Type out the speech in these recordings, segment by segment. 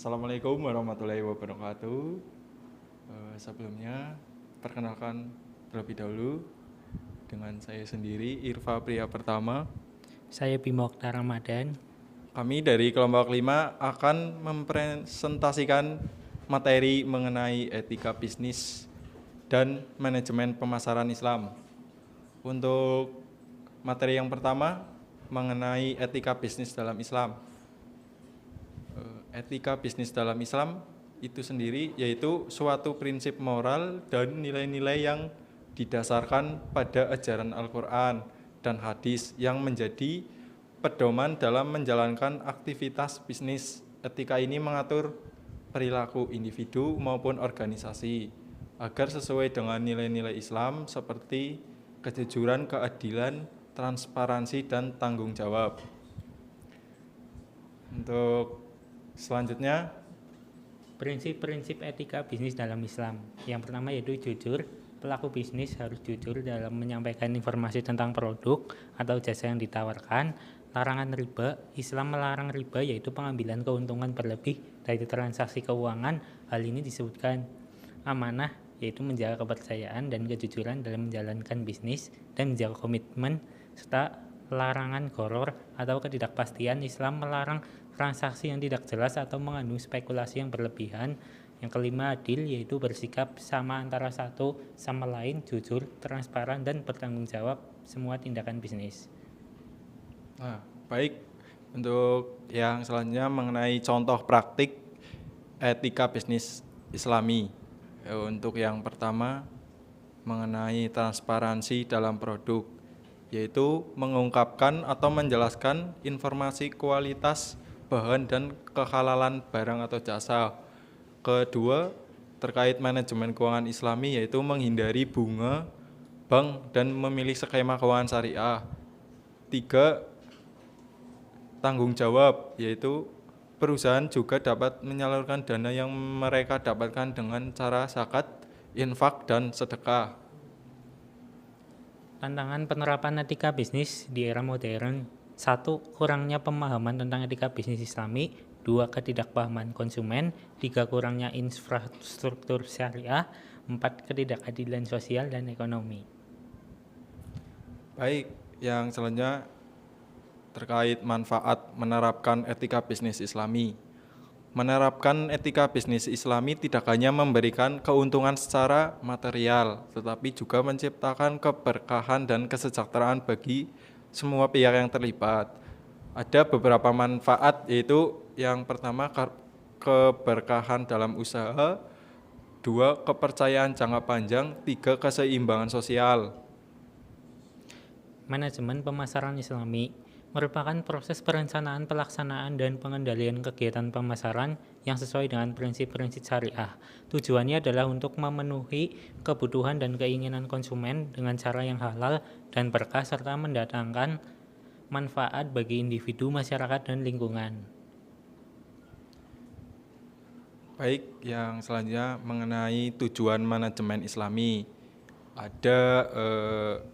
Assalamualaikum warahmatullahi wabarakatuh. Sebelumnya, perkenalkan terlebih dahulu dengan saya sendiri, Irfa Pria Pertama. Saya Bima Oktar Ramadan. Kami dari kelompok 5 akan mempresentasikan materi mengenai etika bisnis dan manajemen pemasaran Islam. Untuk materi yang pertama, mengenai etika bisnis dalam Islam. Etika bisnis dalam Islam itu sendiri yaitu suatu prinsip moral dan nilai-nilai yang didasarkan pada ajaran Al-Quran dan hadis yang menjadi pedoman dalam menjalankan aktivitas bisnis. Etika ini mengatur perilaku individu maupun organisasi agar sesuai dengan nilai-nilai Islam seperti kejujuran, keadilan, transparansi, dan tanggung jawab. Untuk selanjutnya, Prinsip-prinsip etika bisnis dalam Islam. Yang pertama yaitu jujur. Pelaku bisnis harus jujur dalam menyampaikan informasi tentang produk atau jasa yang ditawarkan. Larangan riba. Islam melarang riba yaitu pengambilan keuntungan berlebih dari transaksi keuangan. Hal ini disebutkan amanah yaitu menjaga kepercayaan dan kejujuran dalam menjalankan bisnis dan menjaga komitmen, serta larangan gharar atau ketidakpastian. Islam melarang transaksi yang tidak jelas atau mengandung spekulasi yang berlebihan. Yang kelima, adil, yaitu bersikap sama antara satu sama lain, jujur, transparan, dan bertanggung jawab semua tindakan bisnis. Baik, untuk yang selanjutnya mengenai contoh praktik etika bisnis Islami. Untuk yang pertama, mengenai transparansi dalam produk, yaitu mengungkapkan atau menjelaskan informasi kualitas bahan dan kehalalan barang atau jasa. Kedua, terkait manajemen keuangan Islami, yaitu menghindari bunga bank dan memilih skema keuangan syariah. Tiga, tanggung jawab, yaitu perusahaan juga dapat menyalurkan dana yang mereka dapatkan dengan cara zakat, infak, dan sedekah. Tantangan penerapan etika bisnis di era modern. 1. Kurangnya pemahaman tentang etika bisnis Islami. 2. Ketidakpahaman konsumen. 3. Kurangnya infrastruktur syariah. 4. Ketidakadilan sosial dan ekonomi. Baik, yang selanjutnya terkait manfaat menerapkan etika bisnis Islami. Menerapkan etika bisnis Islami tidak hanya memberikan keuntungan secara material, tetapi juga menciptakan keberkahan dan kesejahteraan bagi semua pihak yang terlibat. Ada beberapa manfaat, yaitu yang pertama keberkahan dalam usaha, 2. kepercayaan jangka panjang, 3. keseimbangan sosial. Manajemen pemasaran Islami merupakan proses perencanaan, pelaksanaan, dan pengendalian kegiatan pemasaran yang sesuai dengan prinsip-prinsip syariah. Tujuannya adalah untuk memenuhi kebutuhan dan keinginan konsumen dengan cara yang halal dan berkah, serta mendatangkan manfaat bagi individu, masyarakat, dan lingkungan. Baik, yang selanjutnya mengenai tujuan manajemen Islami. Ada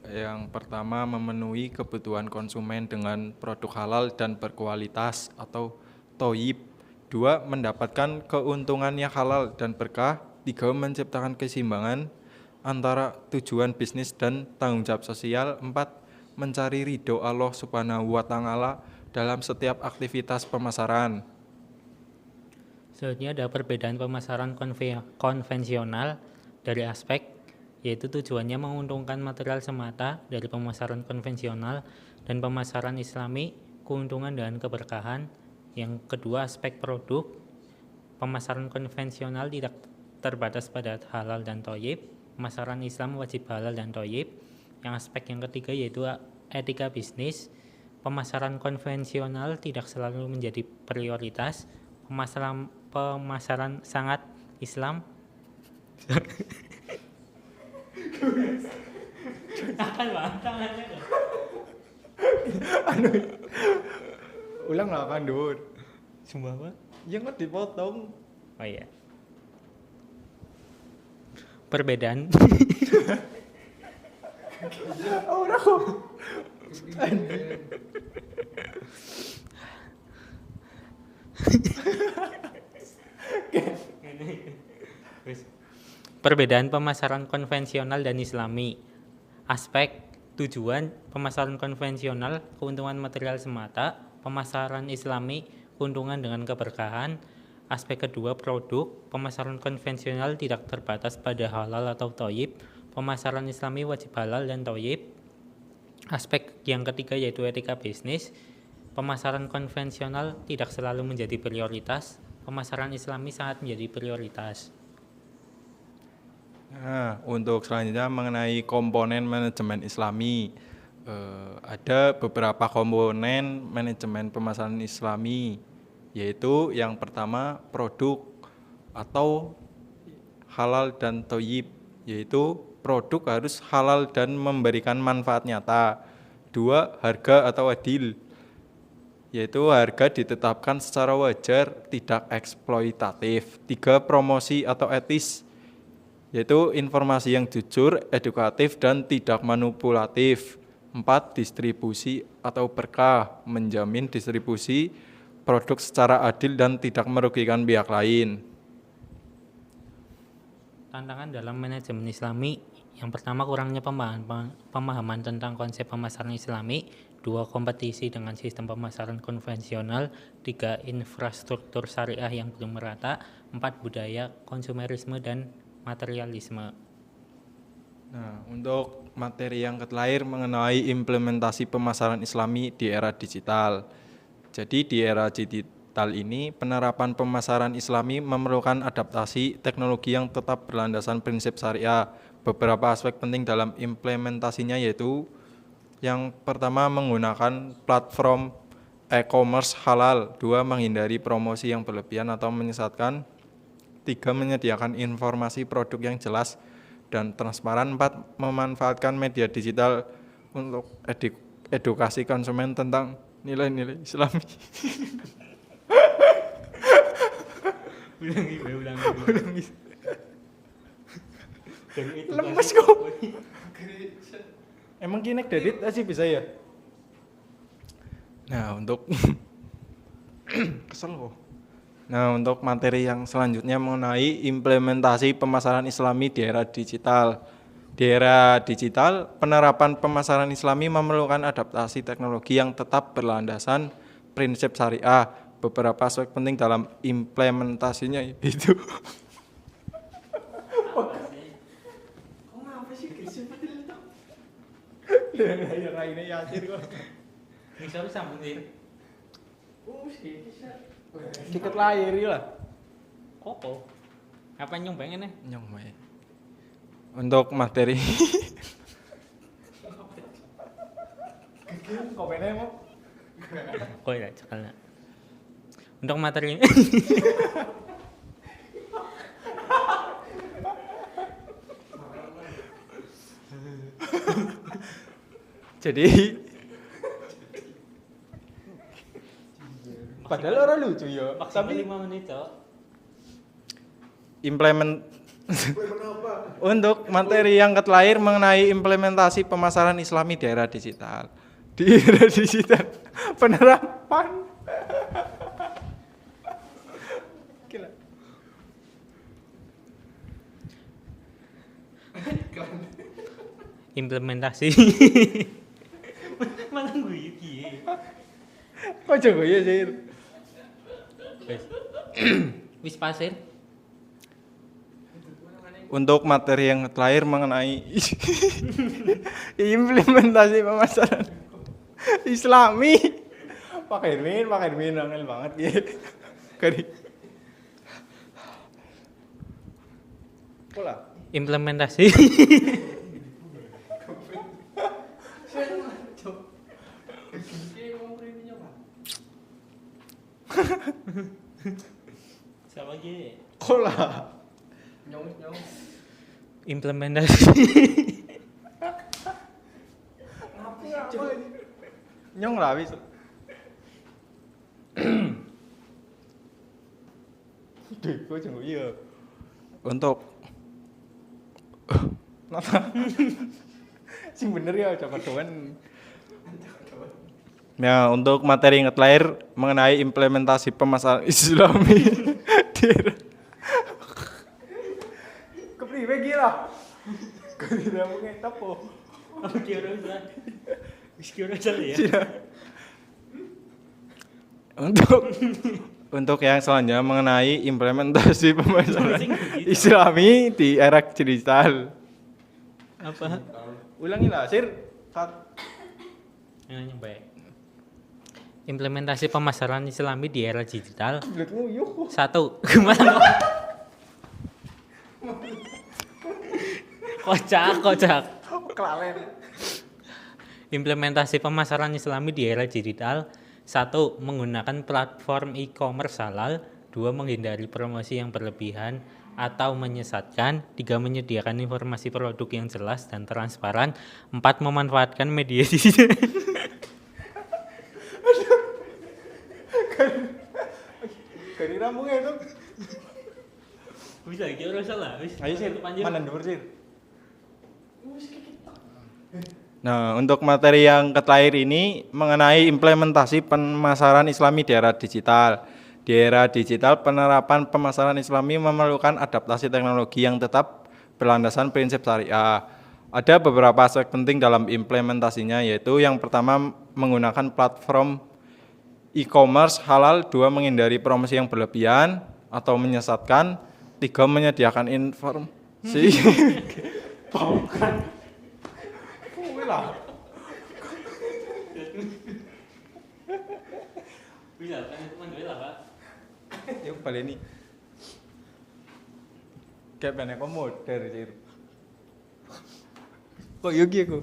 yang pertama, memenuhi kebutuhan konsumen dengan produk halal dan berkualitas atau thoyyib. 2. Mendapatkan keuntungan yang halal dan berkah. 3. Menciptakan keseimbangan antara tujuan bisnis dan tanggung jawab sosial. 4. Mencari ridho Allah Subhanahu wa Ta'ala dalam setiap aktivitas pemasaran. Selanjutnya ada perbedaan pemasaran konvensional dari aspek, yaitu tujuannya menguntungkan material semata dari pemasaran konvensional, dan pemasaran Islami, keuntungan dan keberkahan. Yang kedua, aspek produk. Pemasaran konvensional tidak terbatas pada halal dan thoyyib. Pemasaran Islam wajib halal dan thoyyib. Yang aspek yang ketiga yaitu etika bisnis. Pemasaran konvensional tidak selalu menjadi prioritas. Pemasaran sangat Islam. Akan tangannya. Ulang lah kan, Dur. Sumpah apa? Yang kan dipotong. Oh iya. Perbedaan. Udah kok. Perbedaan pemasaran konvensional dan islami. Aspek tujuan pemasaran konvensional keuntungan material semata, pemasaran islami keuntungan dengan keberkahan. Aspek kedua produk, pemasaran konvensional tidak terbatas pada halal atau thayyib, pemasaran islami wajib halal dan thayyib. Aspek yang ketiga yaitu etika bisnis, pemasaran konvensional tidak selalu menjadi prioritas, pemasaran islami sangat menjadi prioritas. Nah, untuk selanjutnya mengenai komponen manajemen Islami. Ada beberapa komponen manajemen pemasaran Islami, yaitu yang pertama produk atau halal dan thayyib, yaitu produk harus halal dan memberikan manfaat nyata. Dua, harga atau adil, yaitu harga ditetapkan secara wajar, tidak eksploitatif. Tiga, promosi atau etis, yaitu informasi yang jujur, edukatif, dan tidak manipulatif. 4, distribusi atau berkah, menjamin distribusi produk secara adil dan tidak merugikan pihak lain. Tantangan dalam manajemen islami, yang pertama kurangnya pemahaman tentang konsep pemasaran islami. 2, kompetisi dengan sistem pemasaran konvensional. 3, infrastruktur syariah yang belum merata. 4, budaya konsumerisme dan materialisme. Nah, untuk materi yang terakhir mengenai implementasi pemasaran Islami di era digital. Jadi di era digital ini penerapan pemasaran Islami memerlukan adaptasi teknologi yang tetap berlandasan prinsip syariah. Beberapa aspek penting dalam implementasinya yaitu yang pertama menggunakan platform e-commerce halal. 2, menghindari promosi yang berlebihan atau menyesatkan. 3, menyediakan informasi produk yang jelas dan transparan. 4, memanfaatkan media digital untuk edukasi konsumen tentang nilai-nilai Islami. Ulangi. Lemes kok. Emang kini dedit sih bisa ya? Nah, untuk kesel kok. Nah, untuk materi yang selanjutnya mengenai implementasi pemasaran Islami di era digital. Di era digital, penerapan pemasaran Islami memerlukan adaptasi teknologi yang tetap berlandasan prinsip syariah. Beberapa aspek penting dalam implementasinya itu. Kenapa sih seperti itu? Ya lainnya yakin kok. Bisa sambung sih. Dikit lahir lah. Opo. Apa nyong pengen nih? Nyong bae. Untuk materi. Komennya mau? Kok ya cekal. Untuk materi Jadi padahal orang lucu ya. tapi 5 menit, Cok. Untuk materi yang terakhir mengenai implementasi pemasaran Islami di era digital. Di era digital penerapan gila. Implementasi. Malah gue iki. Kok jago ya sih? Wis pasir. Untuk materi yang terakhir mengenai implementasi pemasaran Islami. Pak Hermin angel banget ya. Kali. Pola. Implementasi. Siapa lagi? Pola. Nyong. Implementasi. Nyong lah habis. Duh, kok jenguk iya. Untuk napa? Sing bener ya coba doan. Nah, untuk materi yang terakhir mengenai implementasi pemasaran Islami di era lah. Kira mungkin apa? Oh, kira usah. Wis kira usah ya. Untuk yang selanjutnya mengenai implementasi pemasaran Islami di era digital. Apa? Ulangilah, Sir. Yang baik. Implementasi pemasaran Islami di era digital. Satu, gimana? Kocak. Implementasi pemasaran Islami di era digital. 1. Menggunakan platform e-commerce halal. 2. Menghindari promosi yang berlebihan atau menyesatkan. 3. Menyediakan informasi produk yang jelas dan transparan. 4. Memanfaatkan media digital. Gari rambungnya itu. Bisa kira salah. Ayo Sir, mana nomor Sir? Nah, untuk materi yang terakhir ini mengenai implementasi pemasaran Islami di era digital. Di era digital, penerapan pemasaran Islami memerlukan adaptasi teknologi yang tetap berlandaskan prinsip syariah. Ada beberapa aspek penting dalam implementasinya, yaitu yang pertama menggunakan platform e-commerce halal, 2 menghindari promosi yang berlebihan atau menyesatkan, 3 menyediakan informasi. Bisa kan teman gue lah, Pak. Yuk balik ini. Kayak banyak komoder Sir. Kok yogi aku?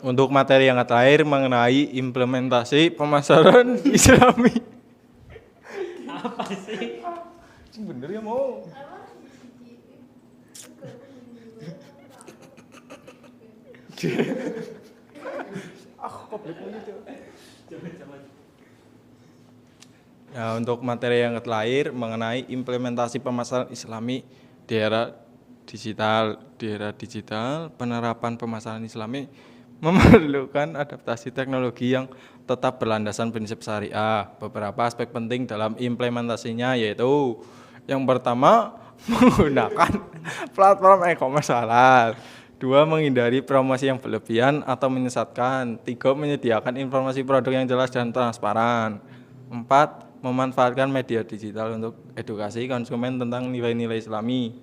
Untuk materi yang terakhir mengenai implementasi pemasaran Islami. Apa sih? Bener ya mau. Aku koplik gitu. Ya, untuk materi yang terakhir mengenai implementasi pemasaran Islami di era digital, penerapan pemasaran Islami memerlukan adaptasi teknologi yang tetap berlandaskan prinsip syariah. Beberapa aspek penting dalam implementasinya yaitu yang pertama menggunakan platform e-commerce halal. 2. Menghindari promosi yang berlebihan atau menyesatkan. 3. Menyediakan informasi produk yang jelas dan transparan. 4. Memanfaatkan media digital untuk edukasi konsumen tentang nilai-nilai Islami.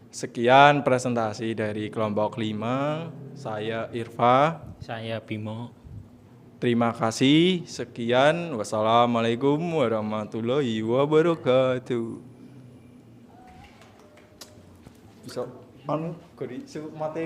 Sekian presentasi dari kelompok 5. Saya Irfa. Saya Bimo. Terima kasih. Sekian. Wassalamualaikum warahmatullahi wabarakatuh. Bisa gori materi